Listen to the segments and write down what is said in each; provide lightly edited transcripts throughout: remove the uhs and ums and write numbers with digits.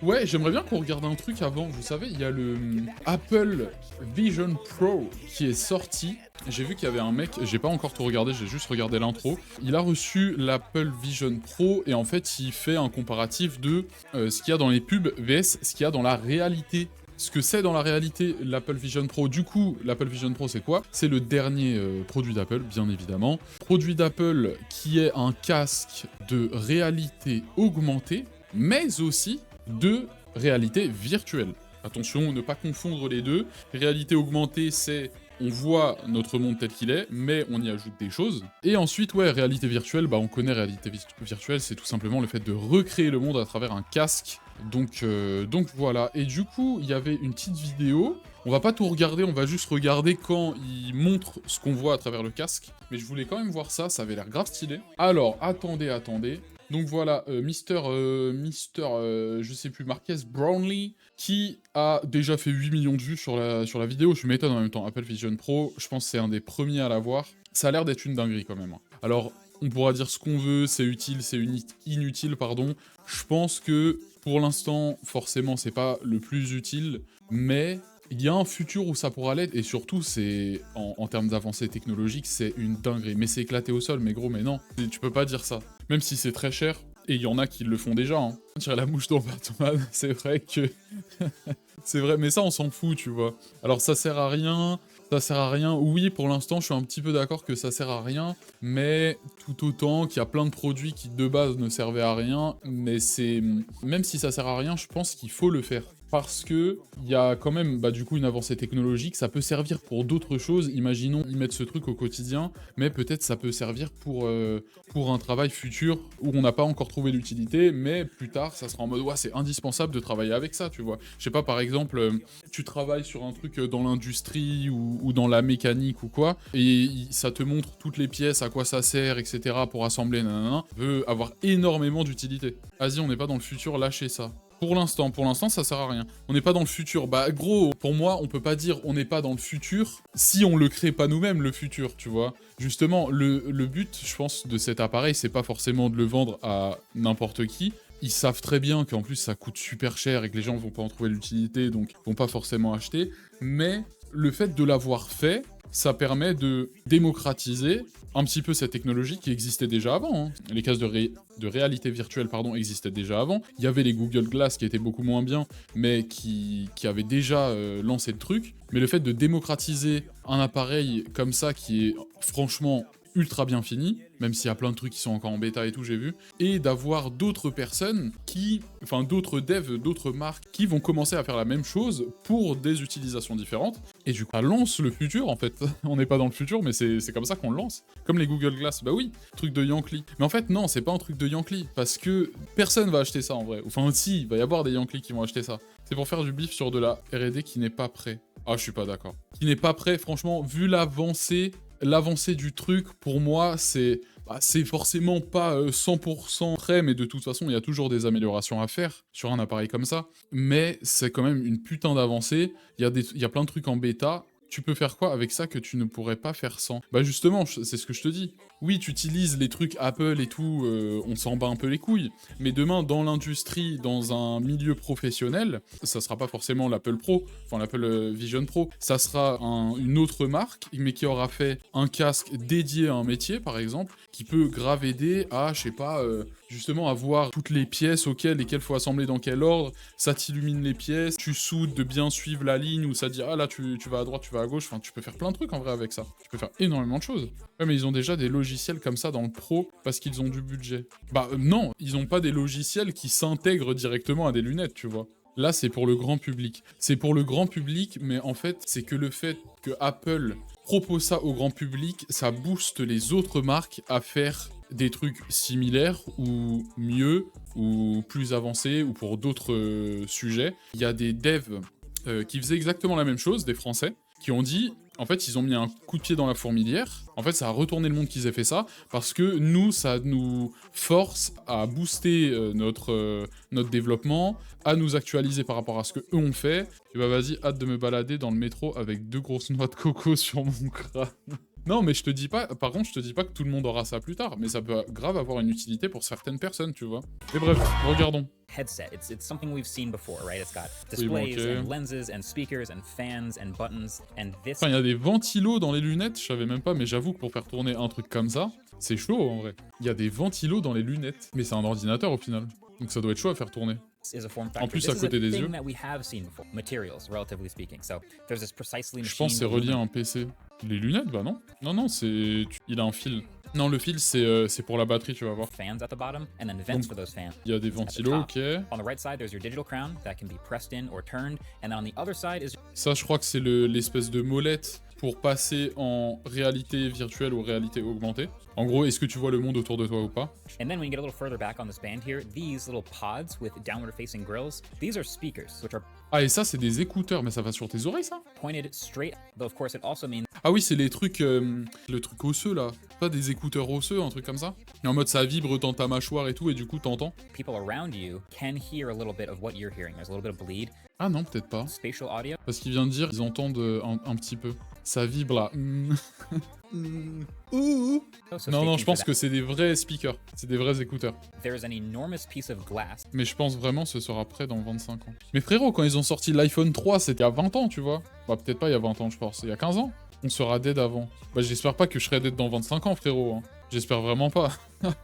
Ouais, j'aimerais bien qu'on regarde un truc avant. Vous savez, il y a le Apple Vision Pro qui est sorti. J'ai vu qu'il y avait un mec, j'ai pas encore tout regardé, j'ai juste regardé l'intro. Il a reçu l'Apple Vision Pro et en fait, il fait un comparatif de ce qu'il y a dans les pubs vs ce qu'il y a dans la réalité. Ce que c'est dans la réalité l'Apple Vision Pro. Du coup, l'Apple Vision Pro, c'est quoi? C'est le dernier produit d'Apple, bien évidemment. Produit d'Apple qui est un casque de réalité augmentée, mais aussi de réalité virtuelle. Attention, ne pas confondre les deux. Réalité augmentée, c'est on voit notre monde tel qu'il est, mais on y ajoute des choses. Et ensuite, ouais, réalité virtuelle, bah on connaît réalité virtuelle, c'est tout simplement le fait de recréer le monde à travers un casque. Donc voilà. Et du coup, il y avait une petite vidéo. On va pas tout regarder, on va juste regarder quand il montre ce qu'on voit à travers le casque. Mais je voulais quand même voir ça, ça avait l'air grave stylé. Alors, attendez. Donc voilà, je sais plus, Marquez Brownlee, qui a déjà fait 8 millions de vues sur la vidéo. Je m'étonne en même temps, Apple Vision Pro, je pense que c'est un des premiers à l'avoir. Ça a l'air d'être une dinguerie quand même, hein. Alors, on pourra dire ce qu'on veut, c'est utile, c'est inutile, pardon. Je pense que, pour l'instant, forcément, c'est pas le plus utile, mais il y a un futur où ça pourra l'être, et surtout, c'est en termes d'avancée technologique, c'est une dinguerie. Mais c'est éclaté au sol, mais gros, mais non, tu peux pas dire ça. Même si c'est très cher, et il y en a qui le font déjà, hein. Tirer la mouche dans Batman, c'est vrai que... c'est vrai, mais ça, on s'en fout, tu vois. Alors, ça sert à rien, oui, pour l'instant, je suis un petit peu d'accord que ça sert à rien, mais tout autant qu'il y a plein de produits qui, de base, ne servaient à rien, mais c'est... Même si ça sert à rien, je pense qu'il faut le faire. Parce que il y a quand même, bah, du coup, une avancée technologique, ça peut servir pour d'autres choses. Imaginons, ils mettent ce truc au quotidien, mais peut-être ça peut servir pour un travail futur où on n'a pas encore trouvé l'utilité, mais plus tard, ça sera en mode, ouais, c'est indispensable de travailler avec ça, tu vois. Je sais pas, par exemple, tu travailles sur un truc dans l'industrie ou dans la mécanique ou quoi, et ça te montre toutes les pièces, à quoi ça sert, etc., pour assembler, nanana, peut avoir énormément d'utilité. Vas-y, on n'est pas dans le futur, lâchez ça. Pour l'instant, ça sert à rien. On n'est pas dans le futur. Bah, gros, pour moi, on peut pas dire on n'est pas dans le futur si on le crée pas nous-mêmes, le futur, tu vois. Justement, le but, je pense, de cet appareil, c'est pas forcément de le vendre à n'importe qui. Ils savent très bien qu'en plus, ça coûte super cher et que les gens vont pas en trouver l'utilité, donc vont pas forcément acheter. Mais le fait de l'avoir fait, ça permet de démocratiser un petit peu cette technologie qui existait déjà avant, hein. Les casques de réalité virtuelle, pardon, existaient déjà avant. Il y avait les Google Glass qui étaient beaucoup moins bien, mais qui avaient déjà lancé le truc. Mais le fait de démocratiser un appareil comme ça qui est franchement ultra bien fini, même s'il y a plein de trucs qui sont encore en bêta et tout, j'ai vu, et d'avoir d'autres personnes enfin d'autres devs, d'autres marques qui vont commencer à faire la même chose pour des utilisations différentes, et du coup, ça lance le futur en fait. On n'est pas dans le futur, mais c'est comme ça qu'on le lance. Comme les Google Glass, bah oui, truc de Yankee. Mais en fait, non, c'est pas un truc de Yankee, parce que personne va acheter ça en vrai. Enfin, si, il va y avoir des Yankees qui vont acheter ça. C'est pour faire du bif sur de la R&D qui n'est pas prêt. Ah, je suis pas d'accord. Qui n'est pas prêt, franchement, vu l'avancée du truc, pour moi, c'est forcément pas 100% prêt, mais de toute façon, il y a toujours des améliorations à faire sur un appareil comme ça. Mais c'est quand même une putain d'avancée. Il y a plein de trucs en bêta. Tu peux faire quoi avec ça que tu ne pourrais pas faire sans? Bah justement, c'est ce que je te dis. Oui, tu utilises les trucs Apple et tout, on s'en bat un peu les couilles, mais demain, dans l'industrie, dans un milieu professionnel, ça sera pas forcément l'Apple Pro, enfin l'Apple Vision Pro, ça sera une autre marque, mais qui aura fait un casque dédié à un métier, par exemple, qui peut grave aider à, je sais pas, justement avoir toutes les pièces lesquelles faut assembler dans quel ordre, ça t'illumine les pièces, tu soudes de bien suivre la ligne, ou ça dit, ah là, tu vas à droite, tu vas à gauche, enfin, tu peux faire plein de trucs en vrai avec ça. Tu peux faire énormément de choses. Ouais, mais ils ont déjà des logiciels comme ça dans le pro parce qu'ils ont du budget. Bah non, ils ont pas des logiciels qui s'intègrent directement à des lunettes, tu vois. Là, c'est pour le grand public. C'est pour le grand public, mais en fait, c'est que le fait que Apple propose ça au grand public, ça booste les autres marques à faire des trucs similaires ou mieux ou plus avancés ou pour d'autres sujets. Il y a des devs qui faisaient exactement la même chose, des Français, qui ont dit, en fait, ils ont mis un coup de pied dans la fourmilière. En fait, ça a retourné le monde qu'ils aient fait ça, parce que nous, ça nous force à booster notre développement, à nous actualiser par rapport à ce que eux ont fait. Et bah vas-y, hâte de me balader dans le métro avec 2 grosses noix de coco sur mon crâne. Non, mais je te dis pas, par contre, je te dis pas que tout le monde aura ça plus tard, mais ça peut grave avoir une utilité pour certaines personnes, tu vois. Et bref, regardons. Headset. It's something we've seen before, right? It's got Oui, bon, displays ok. and lenses and speakers and fans and buttons and this. Enfin, il y a des ventilos dans les lunettes, je savais même pas, mais j'avoue que pour faire tourner un truc comme ça, c'est chaud en vrai. Il y a des ventilos dans les lunettes, mais c'est un ordinateur au final. Donc ça doit être chaud à faire tourner. Is a form factor. En plus, This à is côté a des thing yeux. that we have seen before. Materials, relatively speaking. So there's this precisely Je pense que c'est relié à un PC. Les lunettes, bah non. Non, non, c'est... Il a un fil. Non, le fil, c'est pour la batterie, tu vas voir. fans at the bottom and then vents Donc, for those fans. Il y a des ventilos, ok. On the right side, there's your digital crown that can be pressed in or turned, and then on the other side is Ça, je crois que c'est l'espèce de molette pour passer en réalité virtuelle ou réalité augmentée. En gros, est-ce que tu vois le monde autour de toi ou pas? and then when you get a little further back on this band here, these little pods with downward-facing grills, these are speakers, which are Ah, et ça, c'est des écouteurs, mais ça va sur tes oreilles, ça? pointed straight. Though of course it also means Ah oui, c'est les trucs... le truc osseux, là. Pas des écouteurs osseux, un truc comme ça? Et en mode, ça vibre dans ta mâchoire et tout, et du coup, t'entends? people around you can hear a little bit of what you're hearing. There's a little bit of bleed, Ah non, peut-être pas. spatial audio. Parce qu'il vient de dire, ils entendent un petit peu. Ça vibre, là. Ouh. So Non, stay non, tuned je for pense that. que c'est des vrais speakers. C'est des vrais écouteurs. There's an enormous piece of glass. Mais je pense vraiment ce sera prêt dans 25 ans. Mais frérot, quand ils ont sorti l'iPhone 3, c'était il y a 20 ans, tu vois. Bah peut-être pas il y a 20 ans, je pense. Il y a 15 ans. On sera dead avant. Bah j'espère pas que je serai dead dans 25 ans, frérot. Hein. J'espère vraiment pas.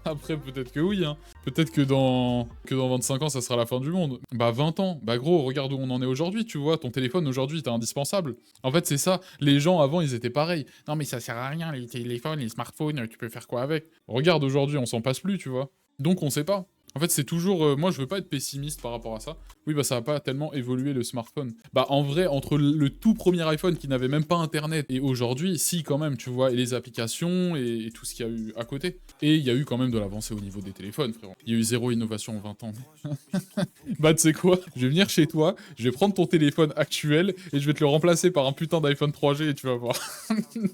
Après, peut-être que oui. Hein. Peut-être que dans 25 ans, ça sera la fin du monde. Bah 20 ans. Bah gros, regarde où on en est aujourd'hui, tu vois. Ton téléphone aujourd'hui, t'es indispensable. En fait, c'est ça. Les gens avant, ils étaient pareils. Non mais ça sert à rien, les téléphones, les smartphones, tu peux faire quoi avec? Regarde aujourd'hui, on s'en passe plus, tu vois. Donc on sait pas. En fait, c'est toujours... moi, je veux pas être pessimiste par rapport à ça. Oui, bah ça a pas tellement évolué le smartphone. Bah en vrai, entre le tout premier iPhone qui n'avait même pas Internet et aujourd'hui, si quand même, tu vois, et les applications et tout ce qu'il y a eu à côté. Et il y a eu quand même de l'avancée au niveau des téléphones, frérot. Il y a eu zéro innovation en 20 ans. Bah tu sais quoi? Je vais venir chez toi, je vais prendre ton téléphone actuel et je vais te le remplacer par un putain d'iPhone 3G et tu vas voir.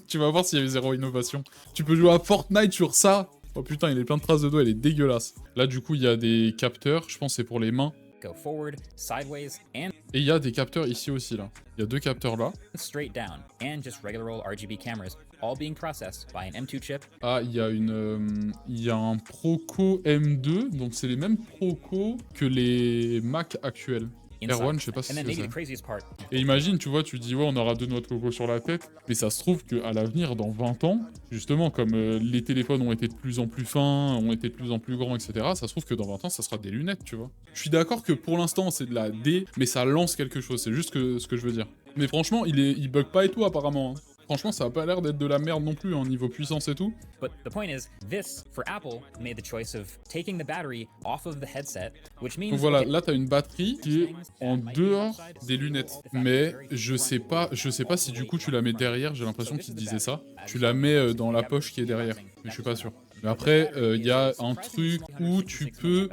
Tu vas voir s'il y a eu zéro innovation. Tu peux jouer à Fortnite sur ça. Oh putain, il est plein de traces de doigts, il est dégueulasse. Là, du coup, il y a des capteurs, je pense que c'est pour les mains. Go forward, sideways, and Et il y a des capteurs ici aussi, là. Il y a deux capteurs là. straight down, and just regular old RGB cameras, all being processed by an M2 chip. Ah, il y a il y a un Proco M2, donc c'est les mêmes Proco que les Mac actuels. R1, je sais pas si And then c'est maybe ça. the craziest part, Et imagine, tu vois, tu dis, ouais, on aura deux noix de coco sur la tête, mais ça se trouve qu'à l'avenir, dans 20 ans, justement, comme les téléphones ont été de plus en plus fins, ont été de plus en plus grands, etc., ça se trouve que dans 20 ans, ça sera des lunettes, tu vois. Je suis d'accord que pour l'instant, c'est de la D, mais ça lance quelque chose, c'est juste ce que je veux dire. Mais franchement, il bug pas et tout, apparemment. Hein. Franchement, ça a pas l'air d'être de la merde non plus, en niveau puissance et tout. but the point is, this, for Apple, made the choice of taking the battery off of the headset, which means... Donc voilà, okay, là t'as une batterie qui est en dehors des lunettes. Mais je sais pas si du coup tu la mets derrière, j'ai l'impression qu'il disait ça. Tu la mets dans la poche qui est derrière, mais je suis pas sûr. Mais après, il y a un truc où tu peux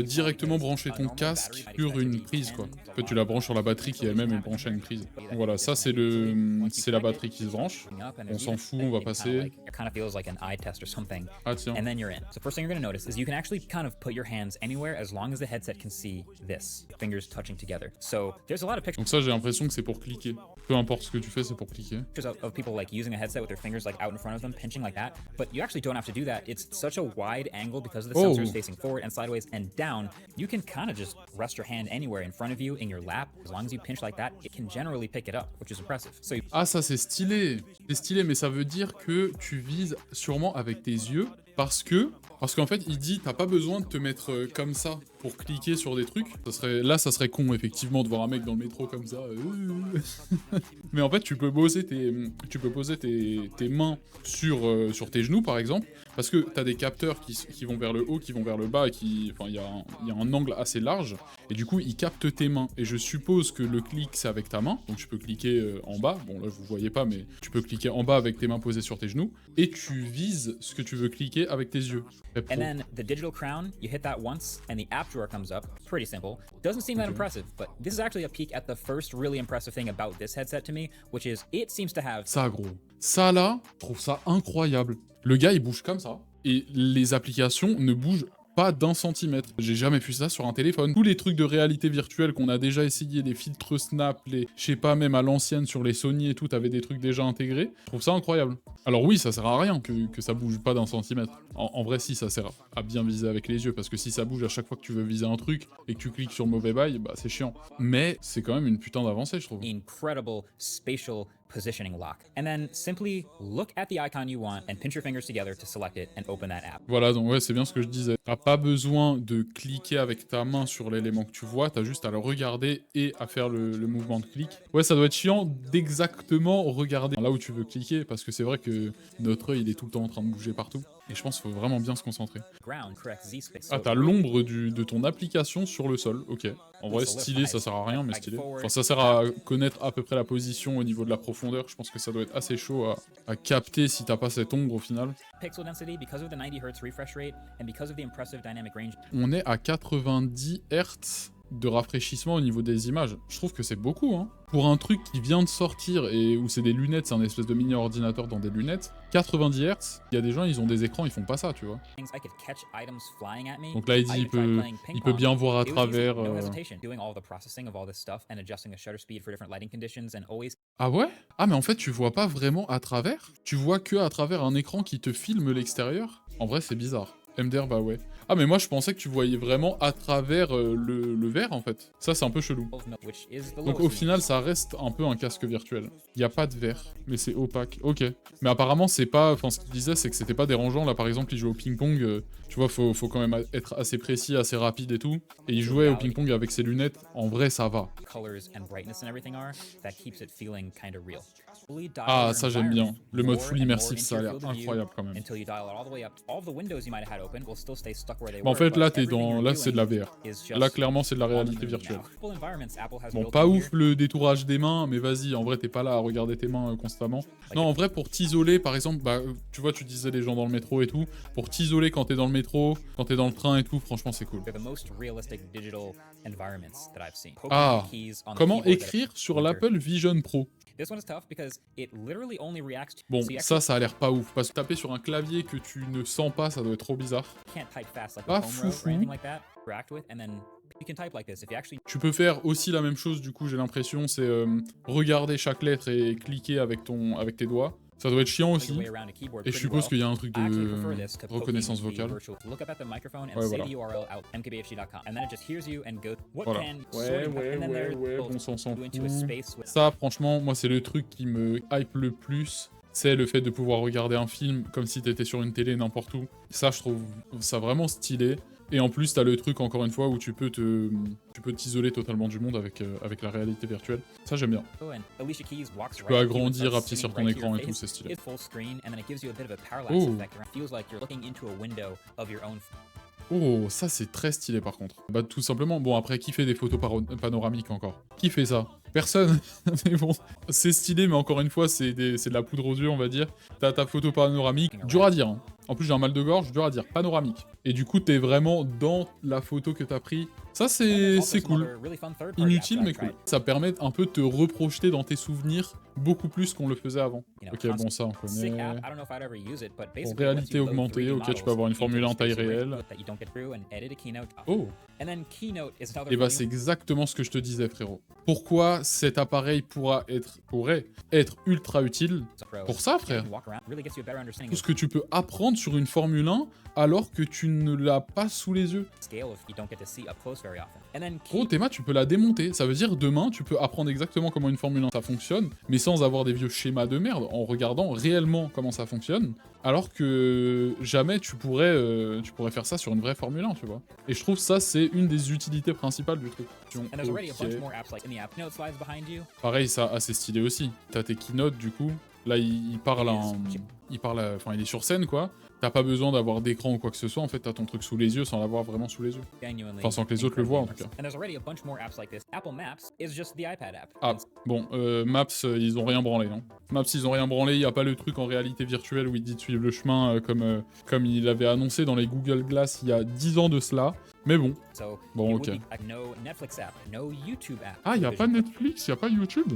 directement brancher ton casque sur une prise, quoi. En fait, tu la branches sur la batterie qui elle-même est branchée à une prise. Donc voilà, ça c'est la batterie qui se branche. On s'en fout, on va passer. It kind of feels like an eye test or something. Ah tiens. And then you're in. So first thing you're going to notice is you can actually kind of put your hands anywhere as long as the headset can see this, fingers touching together. So there's a lot of pictures Donc ça, j'ai l'impression que c'est pour cliquer. Peu importe ce que tu fais, c'est pour cliquer. of people like using a headset with their fingers like out in front of them, pinching like that. But you actually don't have to do that. It's such a wide angle because of the Oh. sensors facing forward and sideways and down. You can kind of just rest your hand anywhere in front of you in your lap. As long as you pinch like that, it can generally pick it up, which is impressive. So you Ah ça c'est stylé. C'est stylé, mais ça veut dire que tu vises sûrement avec tes yeux. Parce qu'en fait, il dit, t'as pas besoin de te mettre comme ça pour cliquer sur des trucs. Ça serait con, effectivement, de voir un mec dans le métro comme ça. Mais en fait, tu peux poser tes mains sur tes genoux, par exemple. Parce que t'as des capteurs qui vont vers le haut, qui vont vers le bas, enfin, il y a un angle assez large. Et du coup, ils captent tes mains. Et je suppose que le clic, c'est avec ta main. Donc tu peux cliquer en bas. Bon, là, vous voyez pas, mais tu peux cliquer en bas avec tes mains posées sur tes genoux. Et tu vises ce que tu veux cliquer avec tes yeux. And then the digital crown, you hit that once, and the app drawer comes up. Pretty simple. Doesn't seem that impressive, but this is actually a peek at the first really impressive thing about this headset to me, which is it seems to have... Ça, gros. Ça, là, je trouve ça incroyable. Le gars, il bouge comme ça. Et les applications ne bougent pas. pas d'1 centimètre. J'ai jamais vu ça sur un téléphone. Tous les trucs de réalité virtuelle qu'on a déjà essayé, les filtres Snap, les... je sais pas, même à l'ancienne sur les Sony et tout, t'avais des trucs déjà intégrés. Je trouve ça incroyable. Alors oui, ça sert à rien que ça bouge pas d'1 centimètre. En vrai, si, ça sert à bien viser avec les yeux, parce que si ça bouge à chaque fois que tu veux viser un truc et que tu cliques sur le mauvais bail, bah c'est chiant. Mais c'est quand même une putain d'avancée, je trouve. Incredible spatial positioning lock. And then simply look at the icon you want and pinch your fingers together to select it and open that app. Voilà, donc ouais, c'est bien ce que je disais. T'as pas besoin de cliquer avec ta main sur l'élément que tu vois, t'as juste à le regarder et à faire le mouvement de clic. Ouais, ça doit être chiant d'exactement regarder là où tu veux cliquer, parce que c'est vrai que notre œil, il est tout le temps en train de bouger partout. Et je pense qu'il faut vraiment bien se concentrer. Ah, t'as l'ombre de ton application sur le sol, ok. En vrai, stylé, ça sert à rien, mais stylé. Enfin, ça sert à connaître à peu près la position au niveau de la profondeur. Je pense que ça doit être assez chaud à capter si t'as pas cette ombre au final. On est à 90 Hz de rafraîchissement au niveau des images. Je trouve que c'est beaucoup, hein. Pour un truc qui vient de sortir et où c'est des lunettes, c'est un espèce de mini ordinateur dans des lunettes, 90 Hz, il y a des gens, ils ont des écrans, ils font pas ça, tu vois. Donc là, il dit, il peut bien voir à travers... Ah ouais? Ah mais en fait, tu vois pas vraiment à travers? Tu vois que à travers un écran qui te filme l'extérieur? En vrai, c'est bizarre. MDR, bah ouais. Ah mais moi je pensais que tu voyais vraiment à travers le verre en fait. Ça c'est un peu chelou. Donc au final ça reste un peu un casque virtuel. Il n'y a pas de verre, mais c'est opaque. Ok. Mais apparemment c'est pas... Enfin ce qu'il disait c'est que c'était pas dérangeant. Là par exemple il jouait au ping-pong. Tu vois faut quand même être assez précis, assez rapide et tout. Et il jouait au ping-pong avec ses lunettes. En vrai ça va. Ah ça j'aime bien. Le mode full immersif ça a l'air incroyable quand même. Bon, en fait, là, là c'est de la VR. Là, clairement, c'est de la réalité virtuelle. Bon, pas ouf le détourage des mains, mais vas-y, en vrai, t'es pas là à regarder tes mains constamment. Non, en vrai, pour t'isoler, par exemple, bah, tu vois, tu disais les gens dans le métro et tout. Pour t'isoler quand t'es dans le métro, quand t'es dans le train et tout, franchement, c'est cool. Ah, comment écrire sur l'Apple Vision Pro? Bon, ça a l'air pas ouf, parce que taper sur un clavier que tu ne sens pas, ça doit être trop bizarre. Pas foufou. Tu peux faire aussi la même chose, du coup, j'ai l'impression, c'est regarder chaque lettre et cliquer avec tes doigts. Ça doit être chiant aussi. Et je suppose qu'il y a un truc de reconnaissance vocale. Ouais, voilà. Voilà. Ouais, bon, ça, on s'en fout. Ça, franchement, moi, c'est le truc qui me hype le plus. C'est le fait de pouvoir regarder un film comme si t'étais sur une télé n'importe où. Ça, je trouve ça vraiment stylé. Et en plus, t'as le truc, encore une fois, où tu peux t'isoler totalement du monde avec la réalité virtuelle. Ça, j'aime bien. Tu peux agrandir, rapetisser ton écran et tout, c'est stylé. Oh, ça c'est très stylé par contre. Bah tout simplement, bon après qui fait des photos panoramiques encore? Qui fait ça? Personne. Mais bon, c'est stylé mais encore une fois c'est de la poudre aux yeux on va dire. T'as ta photo panoramique, dur à dire hein. En plus j'ai un mal de gorge, dur à dire, panoramique. Et du coup t'es vraiment dans la photo que t'as pris. Ça c'est cool. Inutile mais cool. Ça permet un peu de te reprojeter dans tes souvenirs beaucoup plus qu'on le faisait avant. Ok bon ça on connaît. Pour réalité augmentée, ok tu peux avoir une Formule 1 en taille réelle. Oh. Et bah c'est exactement ce que je te disais frérot. Pourquoi cet appareil pourrait être ultra utile? Pour ça frère. Tout ce que tu peux apprendre sur une Formule 1 alors que tu ne l'as pas sous les yeux. Gros, Théma, tu peux la démonter. Ça veut dire demain, tu peux apprendre exactement comment une Formule 1 ça fonctionne, mais sans avoir des vieux schémas de merde, en regardant réellement comment ça fonctionne, alors que jamais tu pourrais faire ça sur une vraie Formule 1, tu vois. Et je trouve ça, c'est une des utilités principales du truc. Okay. Pareil, ça, assez stylé aussi. T'as tes keynotes, du coup. Là, il est sur scène, quoi. T'as pas besoin d'avoir d'écran ou quoi que ce soit, en fait, t'as ton truc sous les yeux sans l'avoir vraiment sous les yeux. Enfin, sans que les autres le voient, en tout cas. Ah, bon, Maps, ils ont rien branlé, non? Maps, ils ont rien branlé, y a pas le truc en réalité virtuelle où il dit de suivre le chemin comme il avait annoncé dans les Google Glass il y a 10 ans de cela. Mais bon. Bon, ok. Ah, y a pas Netflix, y a pas YouTube?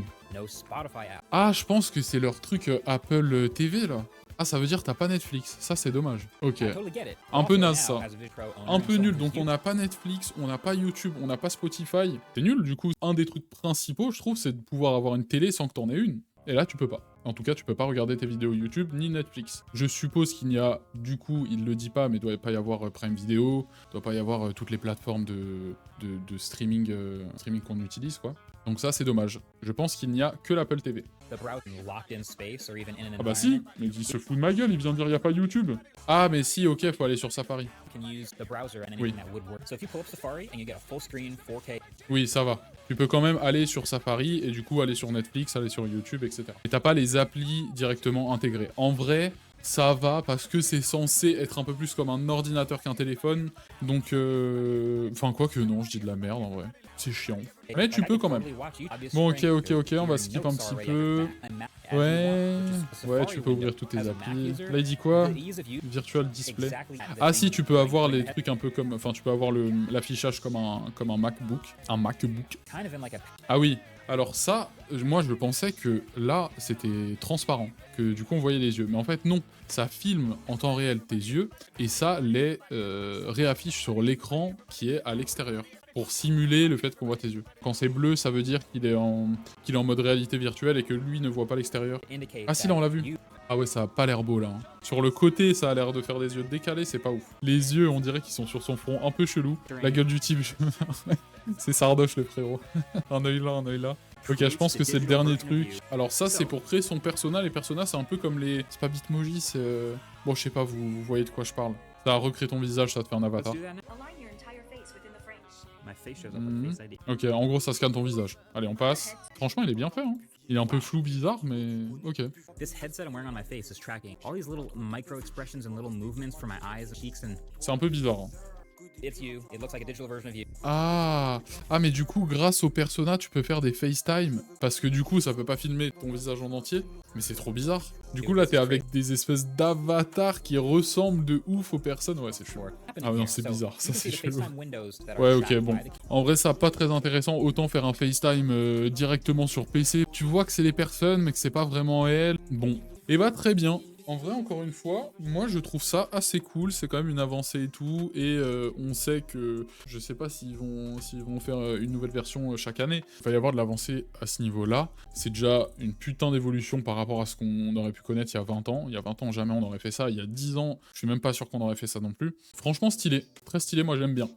Ah, je pense que c'est leur truc Apple TV, là. Ah, ça veut dire que t'as pas Netflix. Ça, c'est dommage. Ok. I totally get it. Un peu Also, naze, now, ça. as a Vision Pro owner Un and peu someone nul, who's donc on used n'a pas Netflix, on n'a pas YouTube, on n'a pas Spotify. C'est nul, du coup. Un des trutrucs principaux, je trouve, c'est de pouvoir avoir une télé sans que t'en aies une. Et là, tu peux pas. En tout cas, tu peux pas regarder tes vidéos YouTube ni Netflix. Je suppose qu'il n'y a, du coup, il le dit pas, mais il doit pas y avoir Prime Video, doit pas y avoir toutes les plateformes de streaming, streaming qu'on utilise, quoi. Donc ça, c'est dommage. Je pense qu'il n'y a que l'Apple TV. the browser in locked in space or even in an Ah bah si, environment, mais il se fout de ma gueule, il vient de dire il y a pas YouTube. Ah mais si, ok, faut aller sur Safari. you can use the browser and Oui. anything that would work. So if you pull up Safari and you get a full screen 4K, Oui, ça va. Tu peux quand même aller sur Safari et du coup aller sur Netflix, aller sur YouTube, etc. Et t'as pas les applis directement intégrées. En vrai, ça va parce que c'est censé être un peu plus comme un ordinateur qu'un téléphone. Donc, enfin, quoi que non, je dis de la merde en vrai. C'est chiant. Mais tu peux quand même. Bon, ok, on va skip un petit peu. Ouais, tu peux ouvrir toutes tes applis. Là, il dit quoi? Virtual Display. Ah si, tu peux avoir les trucs un peu comme... Enfin, tu peux avoir l'affichage comme un MacBook. Un MacBook. Ah oui, alors ça, moi je pensais que là, c'était transparent, que du coup on voyait les yeux. Mais en fait non, ça filme en temps réel tes yeux, et ça les réaffiche sur l'écran qui est à l'extérieur, pour simuler le fait qu'on voit tes yeux. Quand c'est bleu, ça veut dire qu'il est en mode réalité virtuelle et que lui ne voit pas l'extérieur. Ah si, là on l'a vu. Ah ouais, ça a pas l'air beau là. Hein. Sur le côté, ça a l'air de faire des yeux décalés, c'est pas ouf. Les yeux, on dirait qu'ils sont sur son front, un peu chelou. La gueule du type, c'est Sardoche le frérot. Un œil là, un œil là. Ok, je pense que c'est le dernier truc. Alors ça, c'est pour créer son persona. Les personas, c'est un peu comme les... C'est pas Bitmoji, c'est... Bon, je sais pas, vous voyez de quoi je parle. Ça recrée ton visage, ça te fait un avatar. Ok, en gros, ça scanne ton visage. Allez, on passe. Franchement, il est bien fait, hein. Il est un peu flou, bizarre, mais ok. This headset I'm wearing on my face is tracking all these little micro expressions and little movements from my eyes, cheeks, and C'est un peu bizarre. Hein. it's you. It looks like a digital version of you. Ah, mais du coup, grâce au persona, tu peux faire des FaceTime. Parce que du coup, ça peut pas filmer ton visage en entier. Mais c'est trop bizarre. Du coup, là, t'es avec des espèces d'avatars qui ressemblent de ouf aux personnes. Ouais, c'est chelou. Ah non, c'est bizarre. Ça, c'est chelou. Ouais, ok, bon. En vrai, ça pas très intéressant. Autant faire un FaceTime directement sur PC. Tu vois que c'est les personnes, mais que c'est pas vraiment elles. Bon. Et bah, très bien. En vrai, encore une fois, moi je trouve ça assez cool, c'est quand même une avancée et tout, et on sait que, je sais pas s'ils vont faire une nouvelle version chaque année, il va y avoir de l'avancée à ce niveau-là, c'est déjà une putain d'évolution par rapport à ce qu'on aurait pu connaître il y a 20 ans, il y a 20 ans jamais on aurait fait ça, il y a 10 ans, je suis même pas sûr qu'on aurait fait ça non plus. Franchement stylé, très stylé, moi j'aime bien.